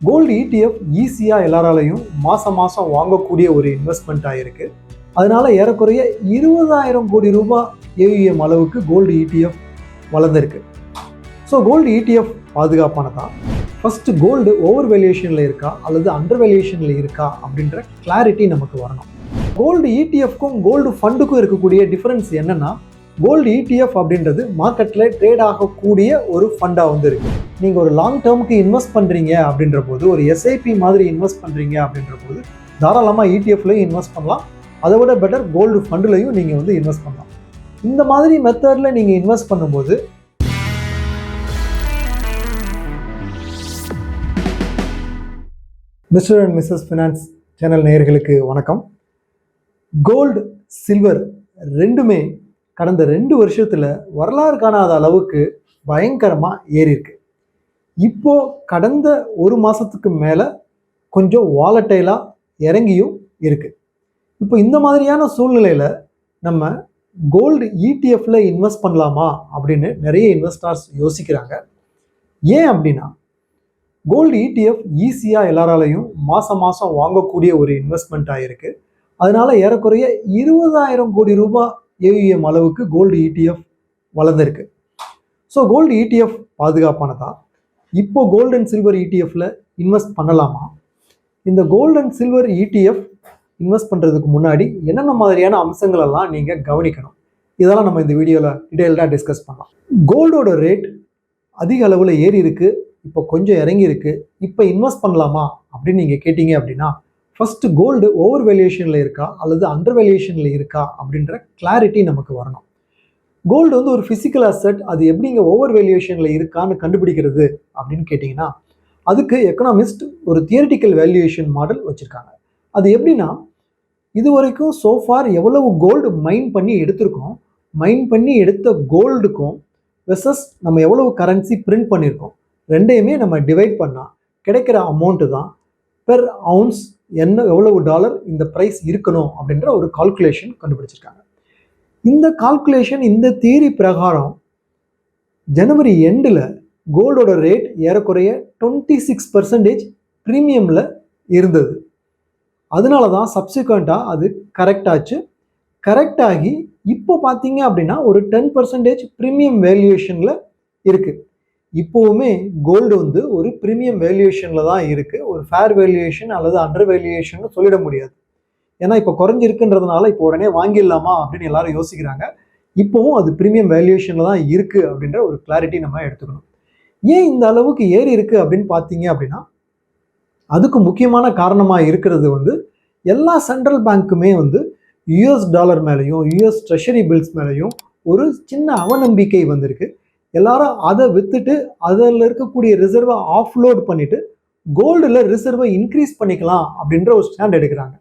Gold ETF ஈஸியாக எல்லாராலையும் மாதம் மாதம் வாங்கக்கூடிய ஒரு இன்வெஸ்ட்மெண்ட்டாக இருக்குது. அதனால ஏறக்குறைய 20,000 கோடி ரூபாய் ஏயுஎம் அளவுக்கு கோல்டு இடிஎஃப் வளர்ந்துருக்கு. ஸோ கோல்டு இடிஎஃப் பாதுகாப்பானதா? ஃபஸ்ட்டு கோல்டு ஓவர் வேல்யூஷனில் இருக்கா அல்லது அண்டர் வேல்யூஷனில் இருக்கா அப்படின்ற கிளாரிட்டி நமக்கு வரணும். கோல்டு இடிஎஃப்க்கும் கோல்டு ஃபண்டுக்கும் இருக்கக்கூடிய டிஃப்ரென்ஸ் என்னென்னா, கோல்டு இடிஎஃப் அப்படின்றது மார்க்கெட்டில் ட்ரேட் ஆகக்கூடிய ஒரு ஃபண்டாக வந்து இருக்குது. நீங்கள் ஒரு லாங் டேர்முக்கு இன்வெஸ்ட் பண்ணுறீங்க அப்படின்ற போது, ஒரு எஸ்ஐபி மாதிரி இன்வெஸ்ட் பண்ணுறீங்க அப்படின்ற போது தாராளமாக இடிஎஃப்லையும் இன்வெஸ்ட் பண்ணலாம். அதை விட பெட்டர் கோல்டு ஃபண்டுலையும் நீங்கள் வந்து இன்வெஸ்ட் பண்ணலாம். இந்த மாதிரி மெத்தடில் நீங்கள் இன்வெஸ்ட் பண்ணும்போது mister and missus finance channel நேயர்களுக்கு வணக்கம். கோல்டு சில்வர் ரெண்டுமே கடந்த 2 வருஷத்தில் வரலாறு காணாத அளவுக்கு பயங்கரமாக ஏறி இருக்கு. இப்போ கடந்த ஒரு மாதத்துக்கு மேலே கொஞ்சம் வாலட்டைலாக இறங்கியும் இருக்கு. இப்போ இந்த மாதிரியான சூழ்நிலையில் நம்ம கோல்டு இடிஎஃப்ல இன்வெஸ்ட் பண்ணலாமா அப்படின்னு நிறைய இன்வெஸ்டர்ஸ் யோசிக்கிறாங்க. ஏன் அப்படின்னா, கோல்டு இடிஎஃப் ஈஸியாக எல்லாராலையும் மாதம் மாதம் வாங்கக்கூடிய ஒரு இன்வெஸ்ட்மெண்ட்டாக இருக்குது. அதனால ஏறக்குறைய 20,000 கோடி ரூபாய் ஏயுஎம் அளவுக்கு கோல்டு இடிஎஃப் வளர்ந்துருக்கு. ஸோ கோல்டு இடிஎஃப் பாதுகாப்பானதா? இப்போ கோல்டு அண்ட் சில்வர் இடிஎஃப்ல இன்வெஸ்ட் பண்ணலாமா? இந்த gold and silver ETF invest பண்ணுறதுக்கு முன்னாடி என்னென்ன மாதிரியான அம்சங்கள் எல்லாம் நீங்கள் கவனிக்கணும், இதெல்லாம் நம்ம இந்த வீடியோவில் டீட்டெயில்டாக டிஸ்கஸ் பண்ணலாம். கோல்டோட ரேட் அதிக அளவில் ஏறி இருக்குது, இப்போ கொஞ்சம் இறங்கி இருக்கு. இப்போ இன்வெஸ்ட் பண்ணலாமா அப்படின்னு நீங்கள் கேட்டீங்க அப்படின்னா, ஃபஸ்ட்டு கோல்டு ஓவர் வேல்யூஷனில் இருக்கா அல்லது அண்டர் வேல்யூஷனில் இருக்கா அப்படின்ற கிளாரிட்டி நமக்கு வரணும். கோல்டு வந்து ஒரு ஃபிசிக்கல் அசெட், அது எப்படிங்க ஓவர் வேல்யூஷனில் இருக்கான்னு கண்டுபிடிக்கிறது அப்படின்னு கேட்டிங்கன்னா, அதுக்கு எக்கனாமிஸ்ட் ஒரு தியரிட்டிக்கல் வேல்யூவேஷன் மாடல் வச்சுருக்காங்க. அது எப்படின்னா, இது வரைக்கும் சோஃபார் எவ்வளவு கோல்டு மைன் பண்ணி எடுத்திருக்கோம், மைன் பண்ணி எடுத்த கோல்டுக்கும் வெர்சஸ் நம்ம எவ்வளவு கரன்சி பிரிண்ட் பண்ணியிருக்கோம், ரெண்டையுமே நம்ம டிவைட் பண்ணால் கிடைக்கிற அமௌண்ட்டு தான் பெர் அவுன்ஸ் எவ்வளவு டாலர் இந்த ப்ரைஸ் இருக்கணும் அப்படின்ற ஒரு கால்குலேஷன் கண்டுபிடிச்சிருக்காங்க. இந்த கால்குலேஷன், இந்த தியரி பிரகாரம் ஜனவரி எண்டில் கோல்டோட ரேட் ஏறக்குறைய 26% ப்ரீமியமில் இருந்தது. அதனால தான் சப்சிக்வெண்ட்டாக அது கரெக்டாச்சு. கரெக்டாகி இப்போ பார்த்தீங்க அப்படின்னா ஒரு 10% ப்ரீமியம் வேல்யூவேஷனில் இருக்குது. இப்போவுமே கோல்டு வந்து ஒரு ப்ரீமியம் வேல்யூவேஷனில் தான் இருக்குது. ஒரு ஃபேர் வேல்யூவேஷன் அல்லது அண்டர் வேல்யூவேஷன் சொல்லிட முடியாது. ஏன்னா இப்போ குறைஞ்சிருக்குன்றதுனால இப்போ உடனே வாங்கிடலாமா அப்படின்னு எல்லாரும் யோசிக்கிறாங்க. இப்போவும் அது ப்ரீமியம் வேல்யூவேஷனில் தான் இருக்குது அப்படின்ற ஒரு கிளாரிட்டி நம்ம எடுத்துக்கணும். ஏன் இந்த அளவுக்கு ஏறி இருக்குது அப்படின்னு பார்த்தீங்க அப்படின்னா, அதுக்கு முக்கியமான காரணமாக இருக்கிறது வந்து எல்லா சென்ட்ரல் பேங்க்குமே வந்து யூஎஸ் டாலர் மேலேயும் யூஎஸ் ட்ரெஷரி பில்ஸ் மேலேயும் ஒரு சின்ன அவநம்பிக்கை வந்திருக்கு. எல்லாரும் அதை விற்றுட்டு அதில் இருக்கக்கூடிய ரிசர்வை ஆஃப்லோட் பண்ணிவிட்டு கோல்டில் ரிசர்வை இன்க்ரீஸ் பண்ணிக்கலாம் அப்படின்ற ஒரு ஸ்டாண்ட் எடுக்கிறாங்க.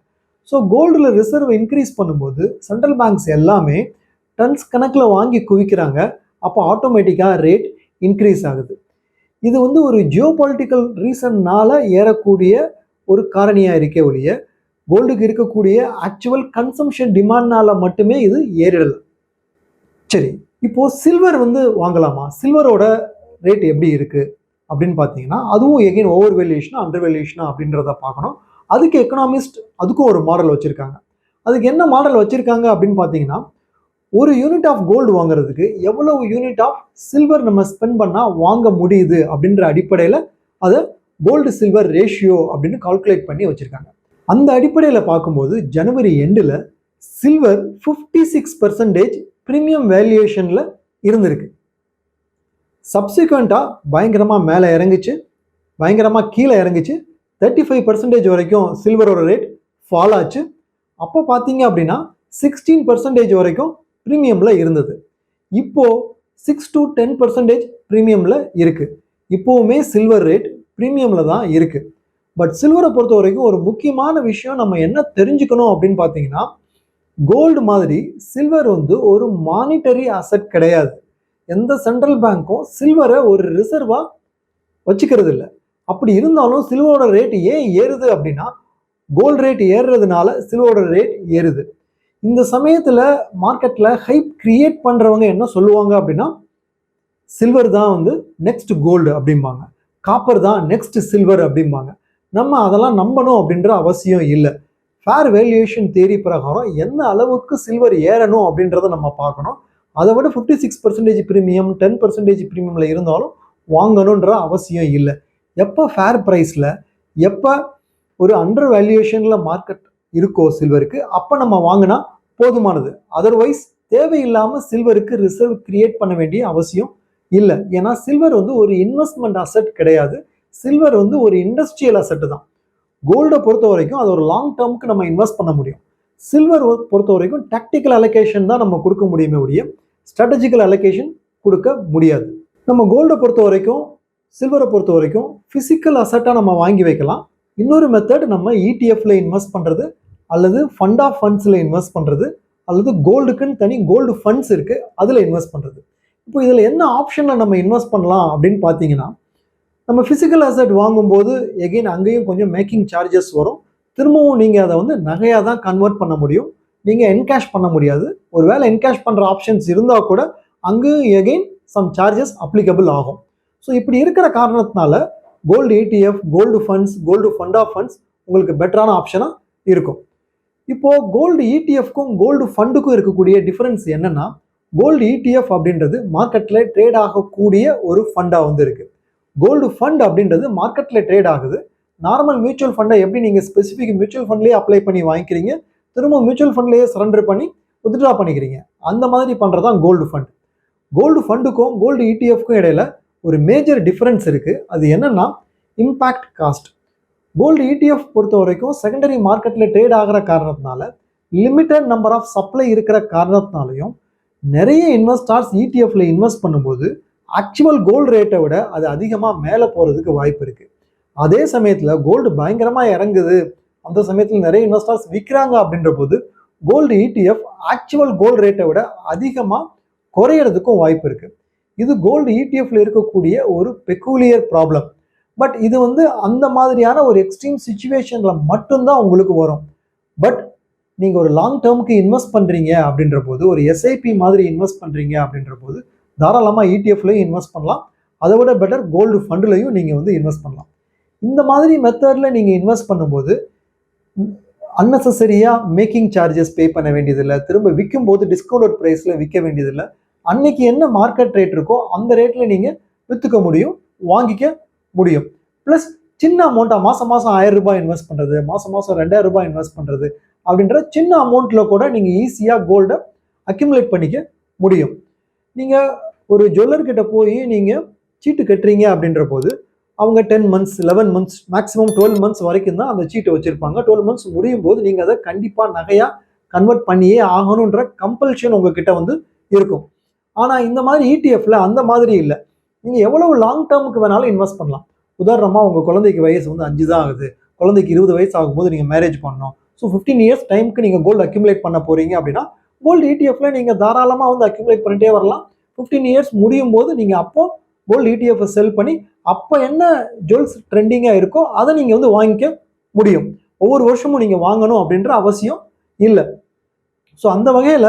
ஸோ கோல்டில் ரிசர்வை இன்க்ரீஸ் பண்ணும்போது சென்ட்ரல் பேங்க்ஸ் எல்லாமே டன்ஸ் கணக்கில் வாங்கி குவிக்கிறாங்க. அப்போ ஆட்டோமேட்டிக்காக ரேட் இன்க்ரீஸ் ஆகுது. இது வந்து ஒரு ஜியோ பொலிட்டிக்கல் ரீசன்னால் ஏறக்கூடிய ஒரு காரணியாக இருக்கே ஒழிய, கோல்டுக்கு இருக்கக்கூடிய ஆக்சுவல் கன்சம்ஷன் டிமாண்ட்னால மட்டுமே இது ஏறிடலை. சரி, இப்போது சில்வர் வந்து வாங்கலாமா? சில்வரோட ரேட் எப்படி இருக்குது அப்படின்னு பார்த்தீங்கன்னா, அதுவும் எகைன் ஓவர் வேல்யூஷனா அண்டர் வேல்யூஷனா அப்படின்றத பார்க்கணும். அதுக்கு எக்கனாமிஸ்ட் அதுக்கும் ஒரு மாடல் வச்சுருக்காங்க. அதுக்கு என்ன மாடல் வச்சுருக்காங்க அப்படின்னு பார்த்தீங்கன்னா, ஒரு யூனிட் ஆஃப் கோல்டு வாங்குறதுக்கு எவ்வளவு யூனிட் ஆஃப் சில்வர் நம்ம ஸ்பெண்ட் பண்ணால் வாங்க முடியுது அப்படின்ற அடிப்படையில் அதை கோல்டு சில்வர் ரேஷியோ அப்படின்னு கால்குலேட் பண்ணி வச்சுருக்காங்க. அந்த அடிப்படையில் பார்க்கும்போது ஜனவரி எண்டில் சில்வர் 56% ப்ரீமியம் வேல்யூவேஷனில் இருந்திருக்கு. சப்சிக்வெண்ட்டாக பயங்கரமாக மேலே இறங்குச்சு, பயங்கரமாக கீழே இறங்குச்சு. 35% வரைக்கும் சில்வரோட ரேட் ஃபால் ஆச்சு. அப்போ பார்த்தீங்க அப்படின்னா 16% வரைக்கும் ப்ரீமியமில் இருந்தது. இப்போது 6 to 10% ப்ரீமியமில் இருக்குது. இப்போவுமே சில்வர் ரேட் ப்ரீமியமில் தான் இருக்குது. பட் சில்வரை பொறுத்த வரைக்கும் ஒரு முக்கியமான விஷயம் நம்ம என்ன தெரிஞ்சுக்கணும் அப்படின்னு பார்த்தீங்கன்னா, கோல்டு மாதிரி சில்வர் வந்து ஒரு மானிட்டரி அசெட் கிடையாது. எந்த சென்ட்ரல் பேங்க்கும் சில்வரை ஒரு ரிசர்வாக வச்சுக்கிறது இல்லை. அப்படி இருந்தாலும் சில்வரோட ரேட் ஏன் ஏறுது அப்படின்னா, கோல்டு ரேட் ஏறுறதுனால சில்வரோட ரேட் ஏறுது. இந்த சமயத்தில் மார்க்கெட்டில் ஹைப் கிரியேட் பண்ணுறவங்க என்ன சொல்லுவாங்க அப்படின்னா, சில்வர் தான் வந்து நெக்ஸ்ட் கோல்டு அப்படிம்பாங்க. காப்பர் தான் நெக்ஸ்ட் சில்வர் அப்படிம்பாங்க. நம்ம அதெல்லாம் நம்பணும் அப்படின்ற அவசியம் இல்லை. ஃபேர் வேல்யூவேஷன் தியரி பிரகாரம் என்ன அளவுக்கு சில்வர் ஏறணும் அப்படின்றத நம்ம பார்க்கணும். அதை விட 56% ப்ரீமியம் 10% ப்ரீமியமில் இருந்தாலும் வாங்கணுன்ற அவசியம் இல்லை. எப்போ ஃபேர் ப்ரைஸில், எப்போ ஒரு அண்டர் வேல்யூவேஷனில் மார்க்கெட் இருக்கோ சில்வருக்கு, அப்போ நம்ம வாங்கினா போதுமானது. அதர்வைஸ் தேவையில்லாமல் சில்வருக்கு ரிசர்வ் கிரியேட் பண்ண வேண்டிய அவசியம் இல்லை. ஏன்னா சில்வர் வந்து ஒரு இன்வெஸ்ட்மெண்ட் அசெட் கிடையாது. சில்வர் வந்து ஒரு இண்டஸ்ட்ரியல் அசெட் தான். கோல்டை பொறுத்த வரைக்கும் அது ஒரு லாங் டேர்முக்கு நம்ம இன்வெஸ்ட் பண்ண முடியும். சில்வர் பொறுத்த வரைக்கும் டாக்டிக்கல் அலோகேஷன் தான் நம்ம கொடுக்க முடியுமே ஒழிய ஸ்ட்ராட்டஜிக்கல் அலோகேஷன் கொடுக்க முடியாது. நம்ம கோல்டை பொறுத்த வரைக்கும், சில்வரை பொறுத்த வரைக்கும் ஃபிசிக்கல் அசெட்டாக நம்ம வாங்கி வைக்கலாம். இன்னொரு மெத்தட் நம்ம இடிஎஃப்ல இன்வெஸ்ட் பண்ணுறது, அல்லது ஃபண்ட் ஆஃப் ஃபண்ட்ஸில் இன்வெஸ்ட் பண்ணுறது, அல்லது கோல்டுக்குன்னு தனி கோல்டு ஃபண்ட்ஸ் இருக்குது, அதில் இன்வெஸ்ட் பண்ணுறது. இப்போ இதில் என்ன ஆப்ஷனில் நம்ம இன்வெஸ்ட் பண்ணலாம் அப்படின்னு பார்த்தீங்கன்னா, நம்ம ஃபிசிக்கல் அசெட் வாங்கும்போது எகெயின் அங்கேயும் கொஞ்சம் மேக்கிங் சார்ஜஸ் வரும். திரும்பவும் நீங்கள் அதை வந்து நகையாக தான் கன்வெர்ட் பண்ண முடியும். நீங்கள் என்கேஷ் பண்ண முடியாது. ஒருவேளை என்கேஷ் பண்ணுற ஆப்ஷன்ஸ் இருந்தால் கூட அங்கேயும் எகெயின் சம் சார்ஜஸ் அப்ளிகபிள் ஆகும். ஸோ இப்படி இருக்கிற காரணத்தினால gold ETF, gold funds, gold fund of funds உங்களுக்கு பெட்டரான ஆப்ஷனாக இருக்கும். இப்போது கோல்டு ETFக்கும் கோல்டு ஃபண்டுக்கும் இருக்கக்கூடிய டிஃபரன்ஸ் என்னென்னா, கோல்டு ETF அப்படின்றது மார்க்கெட்டில் ட்ரேட் ஆகக்கூடிய ஒரு ஃபண்டாக வந்து இருக்குது. கோல்டு ஃபண்ட் அப்படின்றது மார்க்கெட்டில் ட்ரேட் ஆகுது. நார்மல் மியூச்சுவல் ஃபண்டை எப்படி நீங்கள் ஸ்பெசிஃபிக் மியூச்சுவல் ஃபண்ட்லேயே அப்ளை பண்ணி வாங்கிக்கிறீங்க, திரும்ப மியூச்சுவல் ஃபண்ட்லேயே சரண்டர் பண்ணி வித்ட்ரா பண்ணிக்கிறீங்க, அந்த மாதிரி பண்ணுறது தான் கோல்டு ஃபண்ட். கோல்டு ஃபண்டுக்கும் கோல்டு ETFக்கும் இடையில ஒரு மேஜர் டிஃபரன்ஸ் இருக்குது. அது என்னென்னா இம்பேக்ட் காஸ்ட். கோல்டு ETF பொறுத்த வரைக்கும் செகண்டரி மார்க்கெட்டில் ட்ரேட் ஆகிற காரணத்தினால, லிமிட்டட் நம்பர் ஆஃப் சப்ளை இருக்கிற காரணத்தினாலையும் நிறைய இன்வெஸ்டர்ஸ் ETFல இன்வெஸ்ட் பண்ணும்போது ஆக்சுவல் கோல்டு ரேட்டை விட அது அதிகமாக மேலே போகிறதுக்கு வாய்ப்பு இருக்குது. அதே சமயத்தில் கோல்டு பயங்கரமாக இறங்குது, அந்த சமயத்தில் நிறைய இன்வெஸ்டர்ஸ் விற்கிறாங்க அப்படின்ற போது கோல்டு ETF ஆக்சுவல் கோல்டு ரேட்டை விட அதிகமாக குறையிறதுக்கும் வாய்ப்பு இருக்குது. இது கோல்டு ETFல இருக்கக்கூடிய ஒரு பெக்கூலியர் ப்ராப்ளம். பட் இது வந்து அந்த மாதிரியான ஒரு எக்ஸ்ட்ரீம் சுச்சுவேஷனில் மட்டும்தான் உங்களுக்கு வரும். பட் நீங்கள் ஒரு லாங் டேர்முக்கு இன்வெஸ்ட் பண்ணுறீங்க அப்படின்ற போது, ஒரு SIP மாதிரி இன்வெஸ்ட் பண்ணுறீங்க அப்படின்ற போது தாராளமாக ETFலையும் இன்வெஸ்ட் பண்ணலாம். அதை விட பெட்டர் கோல்டு ஃபண்டுலையும் நீங்கள் வந்து இன்வெஸ்ட் பண்ணலாம். இந்த மாதிரி மெத்தடில் நீங்கள் இன்வெஸ்ட் பண்ணும்போது அன்னெசரியாக மேக்கிங் சார்ஜஸ் பே பண்ண வேண்டியதில்லை. திரும்ப விற்கும் போது டிஸ்கவுண்டட் ப்ரைஸில் விற்க வேண்டியதில்லை. அன்னைக்கு என்ன மார்க்கெட் ரேட் இருக்கோ அந்த ரேட்டில் நீங்கள் விற்றுக்க முடியும், வாங்கிக்க முடியும். ப்ளஸ் சின்ன அமௌண்ட்டாக மாதம் 1000 ரூபாய் இன்வெஸ்ட் பண்ணுறது, மாதம் 2000 ரூபாய் இன்வெஸ்ட் பண்ணுறது அப்படின்ற சின்ன அமௌண்ட்டில் கூட நீங்கள் ஈஸியாக கோல்டை அக்யூமுலேட் பண்ணிக்க முடியும். நீங்கள் ஒரு ஜுவல்லர்கிட்ட போய் நீங்கள் சீட்டு கட்டுறீங்க அப்படின்ற போது அவங்க 10 months 11 months மேக்ஸிமம் 12 months வரைக்கும் தான் அந்த சீட்டை வச்சுருப்பாங்க. 12 months முடியும் போது நீங்கள் அதை கண்டிப்பாக நகையாக கன்வெர்ட் பண்ணியே ஆகணுன்ற கம்பல்ஷன் உங்ககிட்ட வந்து இருக்கும். ஆனால் இந்த மாதிரி ETFல அந்த மாதிரி இல்லை. நீங்கள் எவ்வளவு லாங் டேர்முக்கு வேணாலும் இன்வெஸ்ட் பண்ணலாம். உதாரணமாக உங்கள் குழந்தைக்கு வயசு வந்து 5 தான் ஆகுது, குழந்தைக்கு 20 வயசு ஆகும்போது நீங்கள் மேரேஜ் பண்ணணும். ஸோ 15 years டைமுக்கு நீங்கள் கோல்டு அக்யூமுலேட் பண்ண போகிறீங்க அப்படின்னா கோல்டு ETFல நீங்கள் தாராளமாக வந்து அக்யூமுலேட் பண்ணிட்டே வரலாம். 15 years முடியும் போது நீங்கள் அப்போ கோல்டு ETF செல் பண்ணி அப்போ என்ன ஜுவல்ஸ் ட்ரெண்டிங்காக இருக்கோ அதை நீங்கள் வந்து வாங்கிக்க முடியும். ஒவ்வொரு வருஷமும் நீங்கள் வாங்கணும் அப்படின்ற அவசியம் இல்லை. ஸோ அந்த வகையில்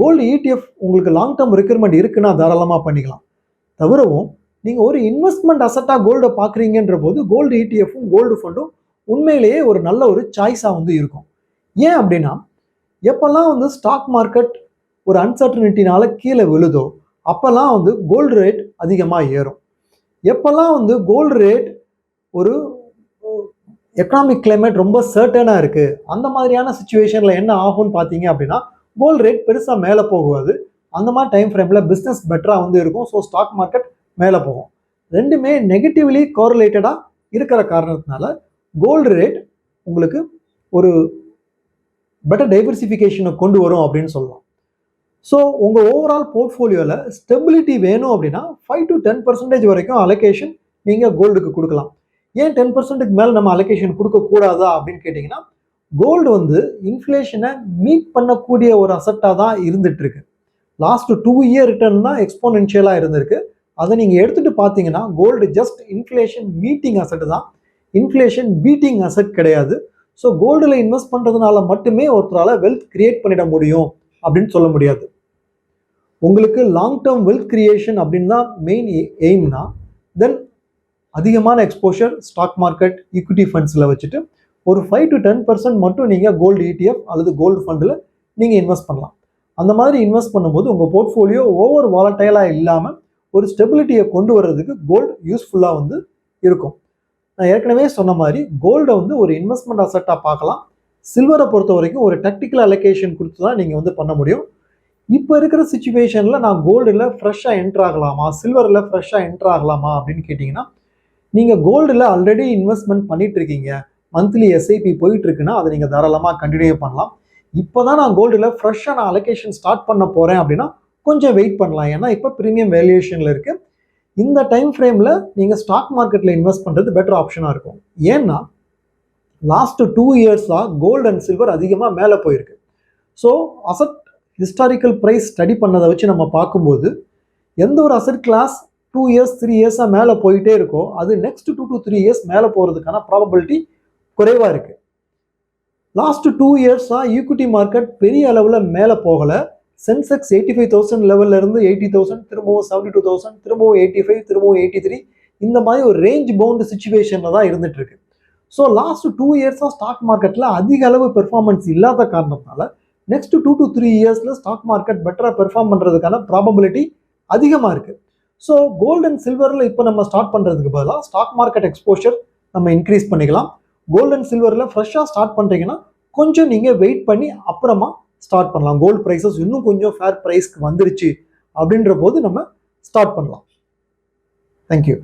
கோல்டு ETF உங்களுக்கு லாங் டேர்ம் ரெக்யர்மெண்ட் இருக்குன்னா தாராளமாக பண்ணிக்கலாம். தவிரவும் நீங்கள் ஒரு இன்வெஸ்ட்மெண்ட் அசட்டாக கோல்டை பார்க்குறீங்கன்ற போது கோல்டு ETFும் கோல்டு ஃபண்டும் உண்மையிலேயே ஒரு நல்ல ஒரு சாய்ஸாக வந்து இருக்கும். ஏன் அப்படின்னா, எப்போல்லாம் வந்து ஸ்டாக் மார்க்கெட் ஒரு அன்சர்டனிட்டினால கீழே விழுதோ அப்போல்லாம் வந்து கோல்டு ரேட் அதிகமாக ஏறும். எப்போல்லாம் வந்து கோல்டு ரேட் ஒரு எக்கனாமிக் கிளைமேட் ரொம்ப சர்டனாக இருக்குது, அந்த மாதிரியான சுச்சுவேஷனில் என்ன ஆகும்னு பார்த்தீங்க அப்படின்னா கோல்டு ரேட் பெருசாக மேலே போகாது. அந்த மாதிரி டைம் ஃப்ரேமில் பிஸ்னஸ் பெட்டராக வந்து இருக்கும். ஸோ ஸ்டாக் மார்க்கெட் மேலே போகும். ரெண்டுமே நெகட்டிவ்லி கோரிலேட்டடாக இருக்கிற காரணத்தினால கோல்டு ரேட் உங்களுக்கு ஒரு பெட்டர் டைவர்சிஃபிகேஷனை கொண்டு வரும் அப்படின்னு சொல்லலாம். ஸோ உங்கள் ஓவரால் போர்ட்ஃபோலியோவில் ஸ்டெபிலிட்டி வேணும் அப்படின்னா 5 to 10% வரைக்கும் அலோகேஷன் நீங்கள் கோல்டுக்கு கொடுக்கலாம். ஏன் 10%க்கு மேலே நம்ம அலோகேஷன் கொடுக்கக்கூடாதா அப்படின்னு கேட்டிங்கன்னா, கோல்டு வந்து இன்ஃப்ளேஷனை மீட் பண்ணக்கூடிய ஒரு அசட்டாக தான் இருந்துட்டு இருக்கு. லாஸ்ட் 2 year ரிட்டர்ன் தான் எக்ஸ்போனென்ஷியலாக இருந்திருக்கு. அதை நீங்கள் எடுத்துகிட்டு பார்த்தீங்கன்னா gold just inflation meeting asset தான், இன்ஃப்ளேஷன் பீட்டிங் அசட் கிடையாது. ஸோ கோல்டில் இன்வெஸ்ட் பண்ணுறதுனால மட்டுமே ஒருத்தரால் வெல்த் கிரியேட் பண்ணிட முடியும் அப்படின்னு சொல்ல முடியாது. உங்களுக்கு லாங் டேர்ம் வெல்த் கிரியேஷன் அப்படின்னு தான் மெயின் எய்ம்னா தென் அதிகமான எக்ஸ்போஷர் ஸ்டாக் மார்க்கெட் ஈக்விட்டி ஃபண்ட்ஸில் வச்சுட்டு ஒரு 5 to 10% மட்டும் நீங்கள் கோல்டு ETF அல்லது கோல்டு ஃபண்டில் நீங்கள் இன்வெஸ்ட் பண்ணலாம். அந்த மாதிரி இன்வெஸ்ட் பண்ணும்போது உங்கள் போர்ட்ஃபோலியோ ஓவர் வாலட்டைலாக இல்லாமல் ஒரு ஸ்டெபிலிட்டியை கொண்டு வர்றதுக்கு கோல்டு யூஸ்ஃபுல்லாக வந்து இருக்கும். நான் ஏற்கனவே சொன்ன மாதிரி கோல்டை வந்து ஒரு இன்வெஸ்ட்மெண்ட் அசெட்டாக பார்க்கலாம். சில்வரை பொறுத்த வரைக்கும் ஒரு டெக்னிக்கல் அலோகேஷன் கொடுத்து தான் நீங்கள் வந்து பண்ண முடியும். இப்போ இருக்கிற சுச்சுவேஷனில் நான் கோல்டில் ஃப்ரெஷ்ஷாக என்ட்ரு ஆகலாமா, சில்வரில் ஃப்ரெஷ்ஷாக என்ட்ரு ஆகலாமா அப்படின்னு கேட்டிங்கன்னா, நீங்கள் கோல்டில் ஆல்ரெடி இன்வெஸ்ட்மெண்ட் பண்ணிட்டு இருக்கீங்க, மந்த்லி SIP போயிட்டு இருக்குன்னா அதை நீங்கள் தாராளமாக கண்டினியூ பண்ணலாம். இப்போ தான் நான் கோல்டில் ஃப்ரெஷ்ஷாக நான் அலோகேஷன் ஸ்டார்ட் பண்ண போகிறேன் அப்படின்னா கொஞ்சம் வெயிட் பண்ணலாம். ஏன்னா இப்போ ப்ரீமியம் வேல்யூஷனில் இருக்குது. இந்த டைம் ஃப்ரேமில் நீங்கள் ஸ்டாக் மார்க்கெட்டில் இன்வெஸ்ட் பண்ணுறது பெட்டர் ஆப்ஷனாக இருக்கும். ஏன்னா லாஸ்ட் 2 இயர்ஸாக கோல்டு அண்ட் சில்வர் அதிகமாக மேலே போயிருக்கு. So asset historical price study பண்ணதை வச்சு நம்ம பார்க்கும்போது எந்த ஒரு அசட் கிளாஸ் 2 இயர்ஸ் 3 இயர்ஸாக மேலே போயிட்டே இருக்கோ அது நெக்ஸ்ட் 2 to 3 இயர்ஸ் மேலே போகிறதுக்கான ப்ராபபிலிட்டி குறைவாக இருக்குது. லாஸ்ட் 2 இயர்ஸாக ஈக்விட்டி மார்க்கெட் பெரிய அளவில் மேலே போகலை. சென்செக்ஸ் 85,000 லெவலில் இருந்து 80,000, திரும்பவும் 72,000, திரும்பவும் 85, திரும்பவும் 83, இந்த மாதிரி ஒரு ரேஞ்ச் பவுண்ட் சுச்சுவேஷனில் தான் இருந்துட்டு இருக்கு. ஸோ லாஸ்ட் 2 இயர்ஸாக ஸ்டாக் மார்க்கெட்டில் அதிக அளவு பெர்ஃபார்மன்ஸ் இல்லாத காரணத்தினால நெக்ஸ்ட் 2 to 3 இயர்ஸில் ஸ்டாக் மார்க்கெட் பெட்டராக பெர்ஃபார்ம் பண்ணுறதுக்கான ப்ராபபிலிட்டி அதிகமாக இருக்குது. ஸோ கோல்டு அண்ட் சில்வரில் இப்போ நம்ம ஸ்டார்ட் பண்ணுறதுக்கு பதிலாக ஸ்டாக் மார்க்கெட் எக்ஸ்போஷர் நம்ம இன்க்ரீஸ் பண்ணிக்கலாம். கோல்டு அண்ட் சில்வரில் ஃப்ரெஷ்ஷாக ஸ்டார்ட் பண்ணுறீங்கன்னா கொஞ்சம் நீங்கள் வெயிட் பண்ணி அப்புறமா ஸ்டார்ட் பண்ணலாம். கோல்டு ப்ரைஸஸ் இன்னும் கொஞ்சம் ஃபேர் ப்ரைஸ்க்கு வந்துருச்சு அப்படின்ற போது நம்ம ஸ்டார்ட் பண்ணலாம். தேங்க்யூ.